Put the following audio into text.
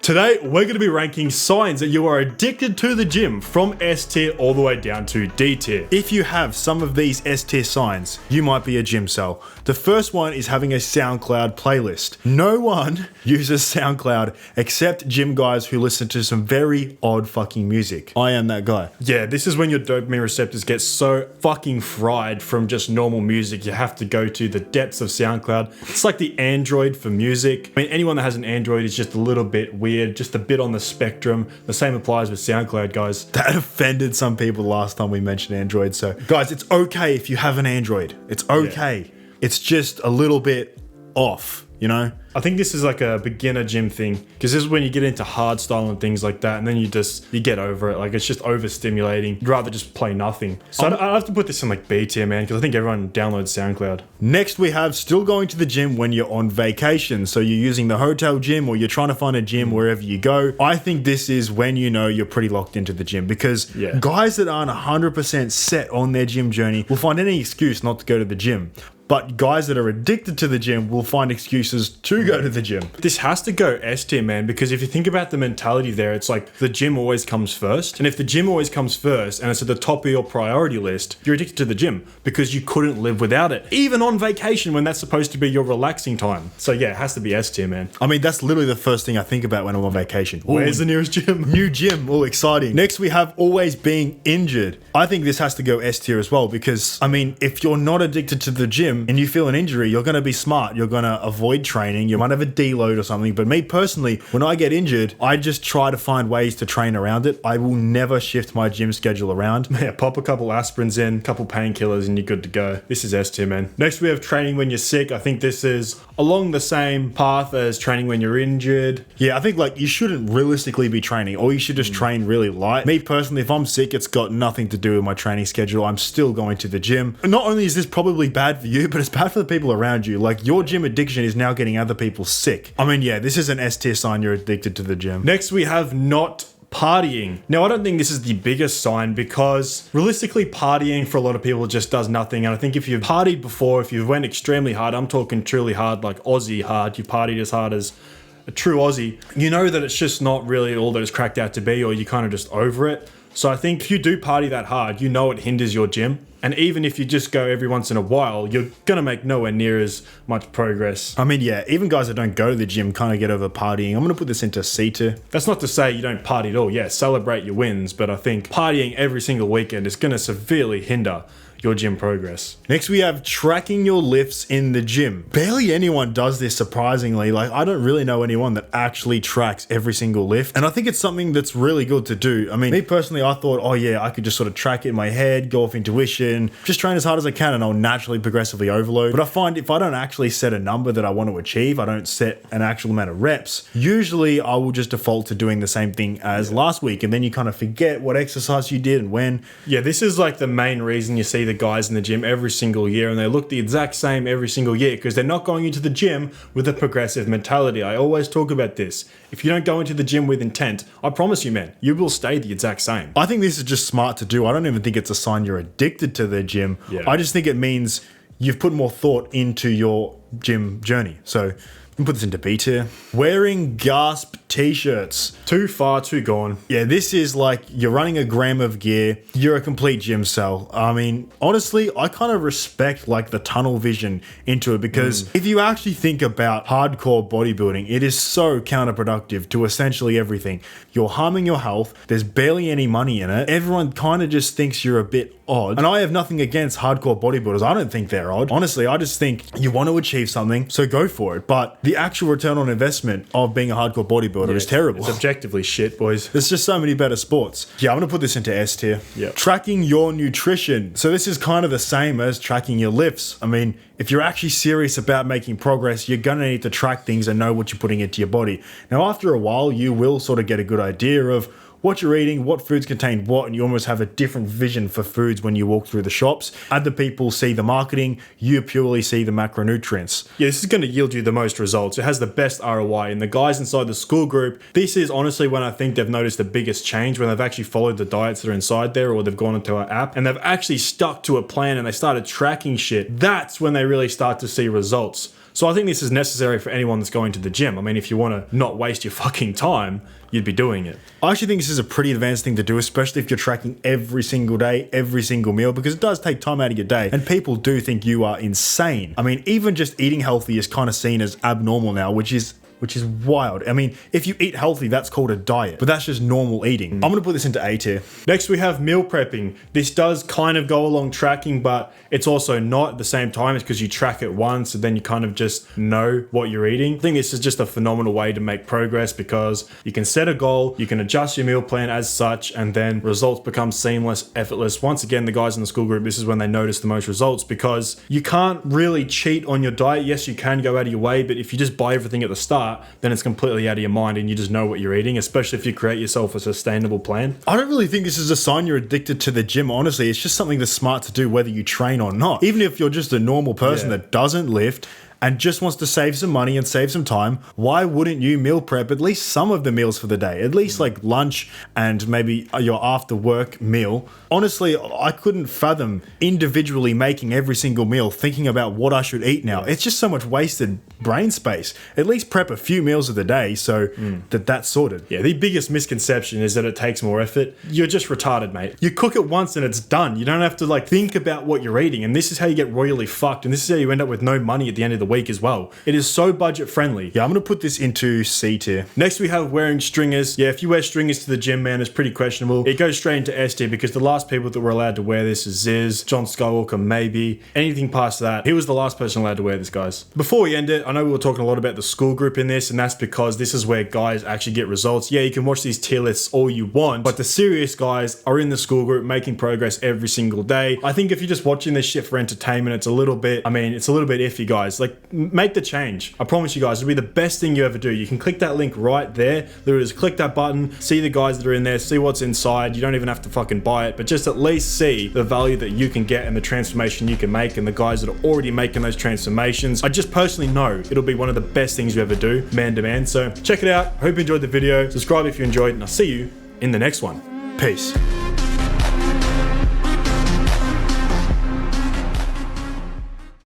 Today, we're going to be ranking signs that you are addicted to the gym from S tier all the way down to D tier. If you have some of these S tier signs, you might be a gym cell. The first one is having a SoundCloud playlist. No one uses SoundCloud except gym guys who listen to some very odd fucking music. I am that guy. Yeah, this is when your dopamine receptors get so fucking fried from just normal music. You have to go to the depths of SoundCloud. It's like the Android for music. I mean, anyone that has an Android is just a little bit weird, just a bit on the spectrum. The same applies with SoundCloud, guys. That offended some people last time we mentioned Android. So guys, it's okay if you have an Android. It's okay. Yeah. It's just a little bit off, you know? I think this is like a beginner gym thing, because this is when you get into hard style and things like that, and then you get over it. Like, it's just overstimulating. You'd rather just play nothing. So I have to put this in like B tier, man, because I think everyone downloads SoundCloud. Next, we have still going to the gym when you're on vacation. So you're using the hotel gym or you're trying to find a gym wherever you go. I think this is when you know you're pretty locked into the gym, because guys that aren't 100% set on their gym journey will find any excuse not to go to the gym. But guys that are addicted to the gym will find excuses to go to the gym. This has to go S tier, man, because if you think about the mentality there, it's like the gym always comes first. And if the gym always comes first and it's at the top of your priority list, you're addicted to the gym because you couldn't live without it. Even on vacation when that's supposed to be your relaxing time. So yeah, it has to be S tier, man. I mean, that's literally the first thing I think about when I'm on vacation. Where's the nearest gym? New gym, all exciting. Next, we have always being injured. I think this has to go S tier as well, because I mean, if you're not addicted to the gym and you feel an injury, you're going to be smart. You're going to avoid training. You might have a deload or something. But me personally, when I get injured, I just try to find ways to train around it. I will never shift my gym schedule around. Yeah, pop a couple aspirins in, a couple painkillers, and you're good to go. This is S tier, man. Next, we have training when you're sick. I think this is along the same path as training when you're injured. Yeah, I think like you shouldn't realistically be training, or you should just train really light. Me personally, if I'm sick, it's got nothing to do with my training schedule. I'm still going to the gym. And not only is this probably bad for you, but it's bad for the people around you. Like, your gym addiction is now getting other people sick. I mean, yeah, this is an S tier sign you're addicted to the gym. Next, we have not partying. Now, I don't think this is the biggest sign, because realistically, partying for a lot of people just does nothing. And I think if you've partied before, if you've went extremely hard, I'm talking truly hard, like Aussie hard, you've partied as hard as a true Aussie, you know that it's just not really all that it's cracked out to be, or you're kind of just over it. So I think if you do party that hard, you know it hinders your gym. And even if you just go every once in a while, you're going to make nowhere near as much progress. I mean, yeah, even guys that don't go to the gym kind of get over partying. I'm going to put this into C tier. That's not to say you don't party at all. Yeah, celebrate your wins. But I think partying every single weekend is going to severely hinder your gym progress. Next, we have tracking your lifts in the gym. Barely anyone does this, surprisingly. Like, I don't really know anyone that actually tracks every single lift. And I think it's something that's really good to do. I mean, me personally, I thought, oh yeah, I could just sort of track it in my head, go off intuition, just train as hard as I can, and I'll naturally progressively overload. But I find if I don't actually set a number that I want to achieve, I don't set an actual amount of reps, usually I will just default to doing the same thing as last week. And then you kind of forget what exercise you did and when. Yeah, this is like the main reason you see the guys in the gym every single year, and they look the exact same every single year, because they're not going into the gym with a progressive mentality. I always talk about this. If you don't go into the gym with intent, I promise you, man, you will stay the exact same. I think this is just smart to do. I don't even think it's a sign you're addicted to the gym. Yeah. I just think it means you've put more thought into your gym journey. So we can put this into B tier. Wearing gasp t-shirts. Too far, too gone. Yeah, this is like you're running a gram of gear. You're a complete gym cell. I mean, honestly, I kind of respect like the tunnel vision into it, because if you actually think about hardcore bodybuilding, it is so counterproductive to essentially everything. You're harming your health. There's barely any money in it. Everyone kind of just thinks you're a bit odd. And I have nothing against hardcore bodybuilders. I don't think they're odd. Honestly, I just think you want to achieve something, so go for it. But the actual return on investment of being a hardcore bodybuilder is terrible. It's objectively shit, boys. There's just so many better sports. Yeah, I'm going to put this into S tier. Yeah. Tracking your nutrition. So this is kind of the same as tracking your lifts. I mean, if you're actually serious about making progress, you're going to need to track things and know what you're putting into your body. Now, after a while, you will sort of get a good idea of what you're eating, what foods contain what, and you almost have a different vision for foods when you walk through the shops. Other people see the marketing, you purely see the macronutrients. Yeah, this is going to yield you the most results. It has the best ROI. And the guys inside the school group, this is honestly when I think they've noticed the biggest change, when they've actually followed the diets that are inside there, or they've gone into our app and they've actually stuck to a plan and they started tracking shit. That's when they really start to see results. So I think this is necessary for anyone that's going to the gym. I mean, if you want to not waste your fucking time, you'd be doing it. I actually think this is a pretty advanced thing to do, especially if you're tracking every single day, every single meal, because it does take time out of your day. And people do think you are insane. I mean, even just eating healthy is kind of seen as abnormal now, which is wild. I mean, if you eat healthy, that's called a diet, but that's just normal eating. I'm gonna put this into A tier. Next, we have meal prepping. This does kind of go along tracking, but it's also not at the same time. It's because you track it once and then you kind of just know what you're eating. I think this is just a phenomenal way to make progress because you can set a goal, you can adjust your meal plan as such, and then results become seamless, effortless. Once again, the guys in the school group, this is when they notice the most results because you can't really cheat on your diet. Yes, you can go out of your way, but if you just buy everything at the start, then it's completely out of your mind and you just know what you're eating, especially if you create yourself a sustainable plan. I don't really think this is a sign you're addicted to the gym, honestly. It's just something that's smart to do whether you train or not. Even if you're just a normal person that doesn't lift and just wants to save some money and save some time, why wouldn't you meal prep at least some of the meals for the day? At least like lunch and maybe your after work meal. Honestly, I couldn't fathom individually making every single meal thinking about what I should eat now. It's just so much wasted brain space. At least prep a few meals of the day so that's sorted. Yeah, the biggest misconception is that it takes more effort. You're just retarded, mate. You cook it once and it's done. You don't have to like think about what you're eating, and this is how you get royally fucked, and this is how you end up with no money at the end of the week as well. It is so budget friendly. Yeah, I'm gonna put this into C tier. Next, we have wearing stringers. Yeah, if you wear stringers to the gym, man, it's pretty questionable. It goes straight into S tier because the last people that were allowed to wear this is Ziz, John Skywalker, maybe. Anything past that, he was the last person allowed to wear this, guys. Before we end it, I know we were talking a lot about the school group in this, and that's because this is where guys actually get results. Yeah, you can watch these tier lists all you want, but the serious guys are in the school group making progress every single day. I think if you're just watching this shit for entertainment, it's a little bit iffy, guys. Like, make the change. I promise you guys, it'll be the best thing you ever do. You can click that link right there. Literally just click that button, see the guys that are in there, see what's inside. You don't even have to fucking buy it, but just at least see the value that you can get and the transformation you can make, and the guys that are already making those transformations. I just personally know it'll be one of the best things you ever do, man to man. So check it out. Hope you enjoyed the video. Subscribe if you enjoyed, and I'll see you in the next one. Peace.